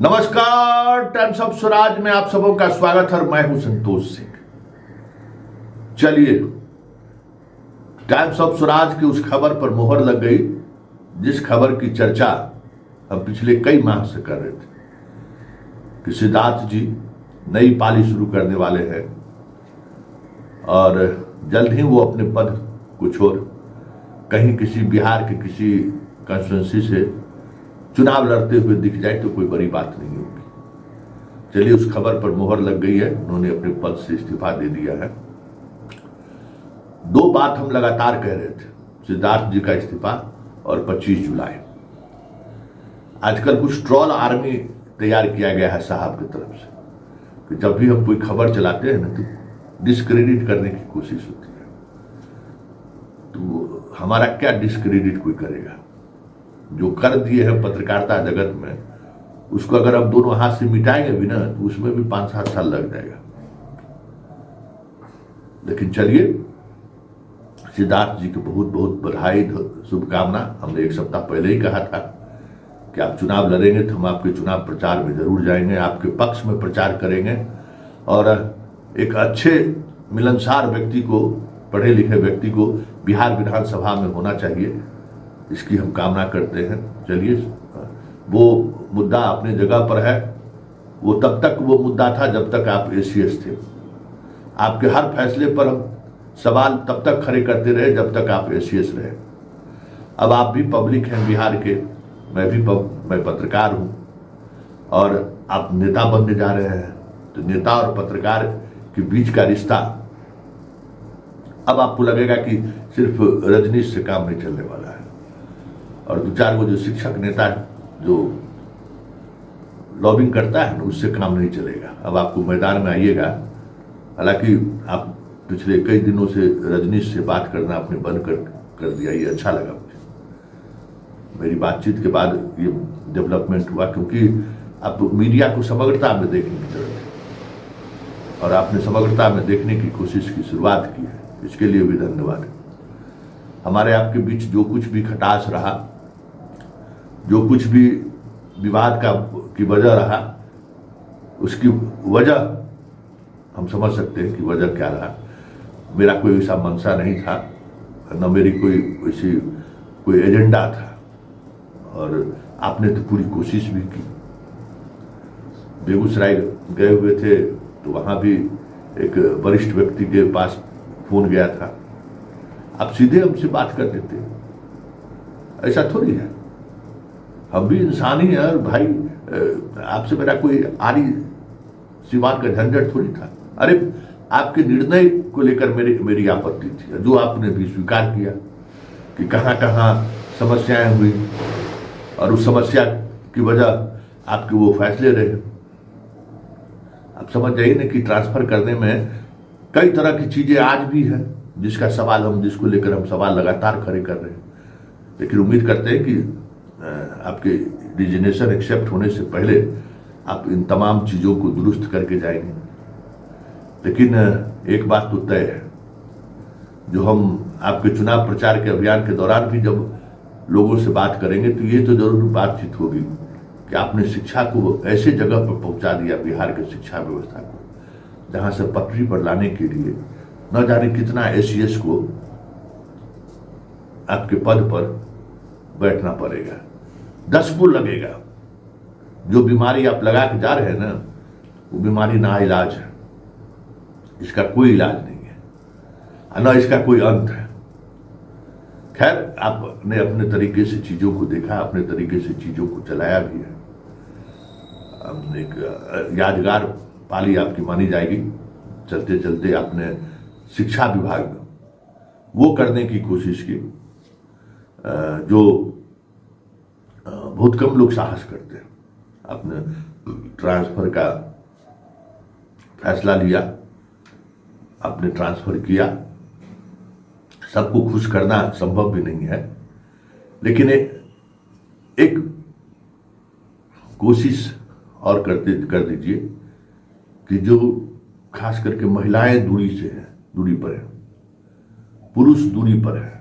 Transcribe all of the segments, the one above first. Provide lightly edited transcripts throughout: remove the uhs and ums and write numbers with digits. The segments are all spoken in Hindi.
नमस्कार, टाइम्स ऑफ स्वराज में आप सबों का स्वागत है। मैं हूं संतोष सिंह। चलिए, टाइम्स ऑफ स्वराज की उस खबर पर मोहर लग गई जिस खबर की चर्चा हम पिछले कई माह से कर रहे थे कि सिद्धार्थ जी नई पाली शुरू करने वाले हैं और जल्द ही वो अपने पद को छोड़ कहीं किसी बिहार के किसी कंस्टिट्यूंसी से चुनाव लड़ते हुए दिख जाए तो कोई बड़ी बात नहीं होगी। चलिए, उस खबर पर मोहर लग गई है, उन्होंने अपने पद से इस्तीफा दे दिया है। दो बात हम लगातार कह रहे थे, सिद्धार्थ जी का इस्तीफा और 25 जुलाई। आजकल कुछ ट्रोल आर्मी तैयार किया गया है साहब की तरफ से कि जब भी हम कोई खबर चलाते हैं ना तो डिस्क्रेडिट करने की कोशिश होती है। तो हमारा क्या डिस्क्रेडिट कोई करेगा? जो कर दिए हैं पत्रकारिता जगत में, उसको अगर हम दोनों हाथ से मिटाएंगे भी ना तो उसमें भी 5-7 साल लग जाएगा। लेकिन चलिए, सिद्धार्थ जी को बहुत बहुत बधाई, शुभकामना। हमने एक सप्ताह पहले ही कहा था कि आप चुनाव लड़ेंगे तो हम आपके चुनाव प्रचार में जरूर जाएंगे, आपके पक्ष में प्रचार करेंगे और एक अच्छे मिलनसार व्यक्ति को, पढ़े लिखे व्यक्ति को बिहार विधानसभा में होना चाहिए, इसकी हम कामना करते हैं। चलिए, वो मुद्दा अपने जगह पर है। वो तब तक वो मुद्दा था जब तक आप एसीएस थे। आपके हर फैसले पर हम सवाल तब तक खड़े करते रहे जब तक आप एसीएस रहे। अब आप भी पब्लिक हैं बिहार के, मैं पत्रकार हूं और आप नेता बनने जा रहे हैं। तो नेता और पत्रकार के बीच का रिश्ता अब आपको लगेगा कि सिर्फ रजनीश से काम नहीं चलने वाला है और 2-4 जो शिक्षक नेता जो लॉबिंग करता है ना, उससे काम नहीं चलेगा। अब आपको मैदान में आइएगा। हालांकि आप पिछले कई दिनों से रजनीश से बात करना आपने बंद कर दिया, ये अच्छा लगा मुझे। मेरी बातचीत के बाद ये डेवलपमेंट हुआ क्योंकि आप मीडिया को समग्रता में देखने की जरूरत है और आपने समग्रता में देखने की कोशिश की शुरुआत की है, इसके लिए भी धन्यवाद। हमारे आपके बीच जो कुछ भी खटास रहा, जो कुछ भी विवाद की वजह रहा, उसकी वजह हम समझ सकते हैं कि वजह क्या रहा। मेरा कोई ऐसा मंशा नहीं था, न मेरी कोई एजेंडा था और आपने तो पूरी कोशिश भी की। बेगूसराय गए हुए थे तो वहाँ भी एक वरिष्ठ व्यक्ति के पास फोन गया था, आप सीधे हमसे बात कर देते। ऐसा थोड़ी है, हम भी इंसान ही हैं भाई। आपसे मेरा कोई आरी सिवान का झंझट थोड़ी था। अरे, आपके निर्णय को लेकर मेरी आपत्ति थी, जो आपने भी स्वीकार किया कि कहाँ कहाँ समस्याएं हुई और उस समस्या की वजह आपके वो फैसले रहे। आप समझ जाइए ना कि ट्रांसफर करने में कई तरह की चीजें आज भी हैं जिसको लेकर हम सवाल लगातार खड़े कर रहे हैं। लेकिन उम्मीद करते हैं कि आपके रिजिग्नेशन एक्सेप्ट होने से पहले आप इन तमाम चीज़ों को दुरुस्त करके जाएंगे। लेकिन एक बात तो तय है, जो हम आपके चुनाव प्रचार के अभियान के दौरान भी जब लोगों से बात करेंगे तो ये तो जरूर बातचीत होगी कि आपने शिक्षा को ऐसे जगह पर पहुंचा दिया, बिहार की शिक्षा व्यवस्था को, जहां से पटरी पर लाने के लिए न जाने कितना एसीएस को आपके पद पर बैठना पड़ेगा। 10 गुण लगेगा। जो बीमारी आप लगा के जा रहे हैं ना, वो बीमारी ना इलाज है, इसका कोई इलाज नहीं है, ना इसका कोई अंत है। खैर, आपने अपने तरीके से चीजों को देखा, अपने तरीके से चीजों को चलाया भी है। एक यादगार पाली आपकी मानी जाएगी। चलते चलते आपने शिक्षा विभाग में वो करने की कोशिश की जो बहुत कम लोग साहस करते हैं। आपने ट्रांसफर का फैसला लिया, आपने ट्रांसफर किया। सबको खुश करना संभव भी नहीं है, लेकिन एक कोशिश और कर दीजिए कि जो खास करके महिलाएं दूरी पर है, पुरुष दूरी पर है,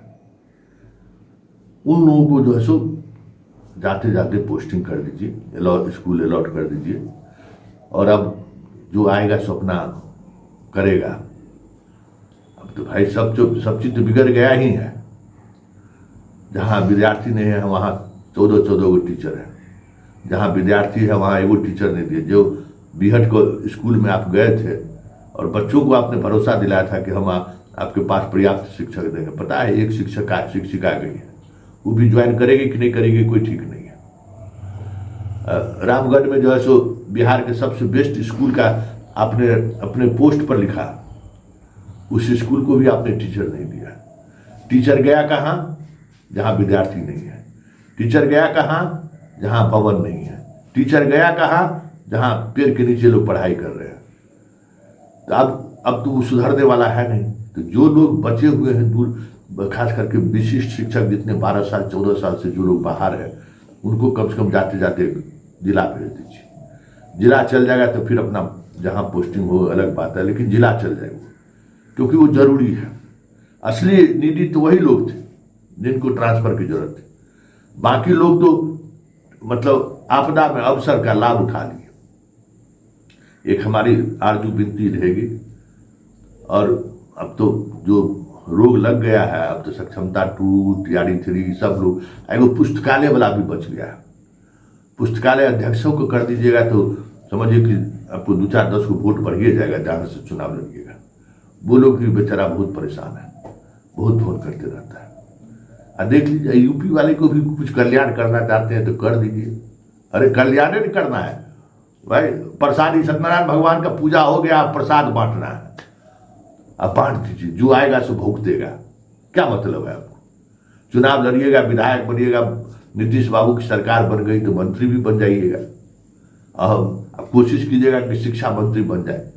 उन लोगों को जो है सो जाते जाते पोस्टिंग कर दीजिए, स्कूल अलॉट कर दीजिए, और अब जो आएगा सो अपना करेगा। अब तो भाई सब चीज तो बिगड़ गया ही है। जहाँ विद्यार्थी नहीं है वहाँ 14 गो टीचर है, जहाँ विद्यार्थी है वहाँ एगो टीचर नहीं दिए। जो बीहट को स्कूल में आप गए थे और बच्चों को आपने भरोसा दिलाया था कि हम आपके पास पर्याप्त शिक्षक देंगे, पता है एक शिक्षिका गई है, वो भी ज्वाइन करेगी कि नहीं करेगी कोई ठीक नहीं है। रामगढ़ में जो है सो बिहार के सबसे बेस्ट स्कूल का आपने अपने पोस्ट पर लिखा, उस स्कूल को भी आपने टीचर नहीं दिया। टीचर गया कहाँ? जहाँ विद्यार्थी नहीं है। टीचर गया कहाँ? जहाँ भवन नहीं है। टीचर गया कहाँ? जहाँ पेड़ के नीचे लोग पढ़ाई कर रहे हैं। तो अब तो वो सुधरने वाला है नहीं। तो जो लोग बचे हुए हैं दूर, खास करके विशिष्ट शिक्षक जितने 12 साल 14 साल से जो लोग बाहर हैं, उनको कम से कम जाते जाते जिला भेज दीजिए। जिला चल जाएगा तो फिर अपना जहाँ पोस्टिंग हो अलग बात है, लेकिन जिला चल जाएगा क्योंकि वो जरूरी है। असली नीडी तो वही लोग थे जिनको ट्रांसफर की जरूरत थी। बाकी लोग तो मतलब आपदा में अवसर का लाभ उठा लिए। एक हमारी आरजू विनती रहेगी, और अब तो जो रोग लग गया है, अब तो सक्षमता 2 TRD 3 सब लोग, एगो पुस्तकालय वाला भी बच गया है। पुस्तकालय अध्यक्षों को कर दीजिएगा तो समझिए कि आपको 2-4-10 को वोट बढ़िए जाएगा जहाँ से चुनाव लड़िएगा। वो लोग भी बेचारा बहुत परेशान है, बहुत फोन करते रहता है। और देख लीजिए यूपी वाले को भी कुछ कल्याण करना चाहते हैं तो कर दीजिए। अरे कल्याण नहीं करना है भाई, प्रसादी सत्यनारायण भगवान का पूजा हो गया, प्रसाद बांटना है, अब बांट दीजिए, जो आएगा सो भुगतेगा। क्या मतलब है आपको? चुनाव लड़िएगा, विधायक बनिएगा, नीतीश बाबू की सरकार बन गई तो मंत्री भी बन जाइएगा। अब कोशिश कीजिएगा कि शिक्षा मंत्री बन जाए,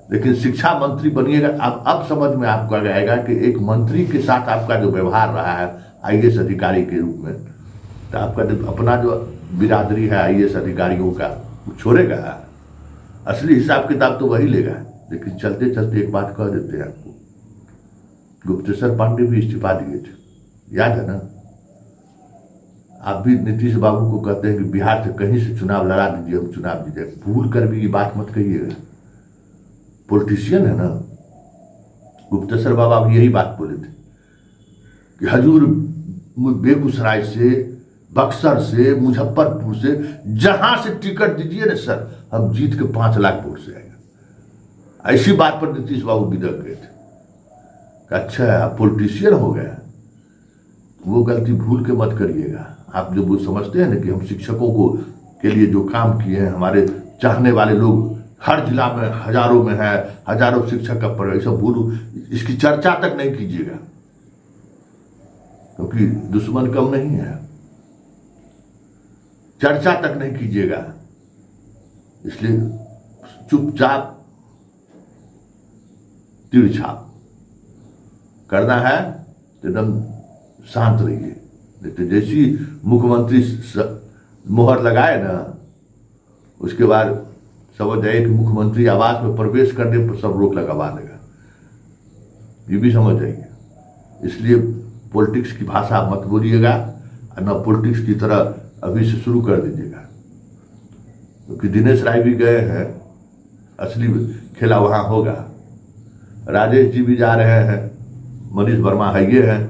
लेकिन शिक्षा मंत्री बनिएगा। अब समझ में आपको आएगा कि एक मंत्री के साथ आपका जो व्यवहार रहा है IAS अधिकारी के रूप में, तो आपका अपना जो बिरादरी है IAS अधिकारियों का वो छोड़ेगा। असली हिसाब किताब तो वही लेगा। लेकिन चलते चलते एक बात कह देते हैं आपको, गुप्तेश्वर पांडे भी इस्तीफा दिए थे, याद है ना? आप भी नीतीश बाबू को कहते हैं कि बिहार से कहीं से चुनाव लड़ा दीजिए, हम चुनाव जीते। भूल कर भी ये बात मत कहिएगा, पॉलिटिशियन है ना। गुप्तेश्वर बाबा भी यही बात बोले थे कि हजूर बेगूसराय से, बक्सर से, मुजफ्फरपुर से, जहां से टिकट दीजिए ना सर, हम जीत के 5 लाख वोट से आएगा। ऐसी बात पर नीतीश बाबू बिदक गए थे। अच्छा आप पॉलिटिशियन हो गया, वो गलती भूल के मत करिएगा। आप जो वो समझते हैं ना कि हम शिक्षकों को के लिए जो काम किए हैं, हमारे चाहने वाले लोग हर जिला में हजारों में है, हजारों शिक्षक का पर, ऐसा भूलू, इसकी चर्चा तक नहीं कीजिएगा क्योंकि दुश्मन कम नहीं है। चर्चा तक नहीं कीजिएगा, इसलिए चुपचाप तिरछाप करना है तो एकदम शांत रहिए। तो जैसी मुख्यमंत्री मोहर लगाए ना, उसके बाद समझ जाइए कि मुख्यमंत्री आवास में प्रवेश करने पर सब रोक लगवा देगा, ये भी समझ जाइए। इसलिए पॉलिटिक्स की भाषा मत बोलिएगा, और न पॉलिटिक्स की तरह अभी से शुरू कर दीजिएगा, क्योंकि दिनेश राय भी गए हैं, असली खेला वहाँ होगा। राजेश जी भी जा रहे हैं, मनीष वर्मा है ये हैं,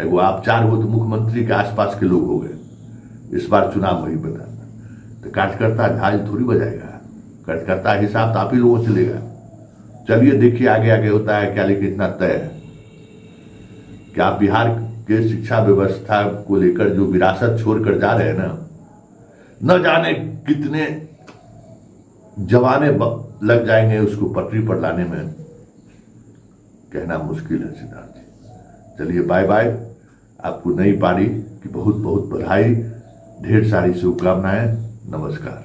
एगो आप 4 गो तो मुख्यमंत्री के आसपास के लोग हो गए। इस बार चुनाव वही बना, तो कार्यकर्ता झाल थोड़ी बजाएगा, कार्यकर्ता हिसाब तो आप ही लोगों से लेगा। चलिए देखिए आगे आगे होता है क्या, लेकिन इतना तय है कि आप बिहार के शिक्षा व्यवस्था को लेकर जो विरासत छोड़कर जा रहे हैं ना, न जाने कितने जमाने लग जाएंगे उसको पटरी पर लाने में, कहना मुश्किल है सिद्धार्थ जी। चलिए बाय बाय, आपको नई पारी की बहुत बहुत बधाई, ढेर सारी शुभकामनाएं, नमस्कार।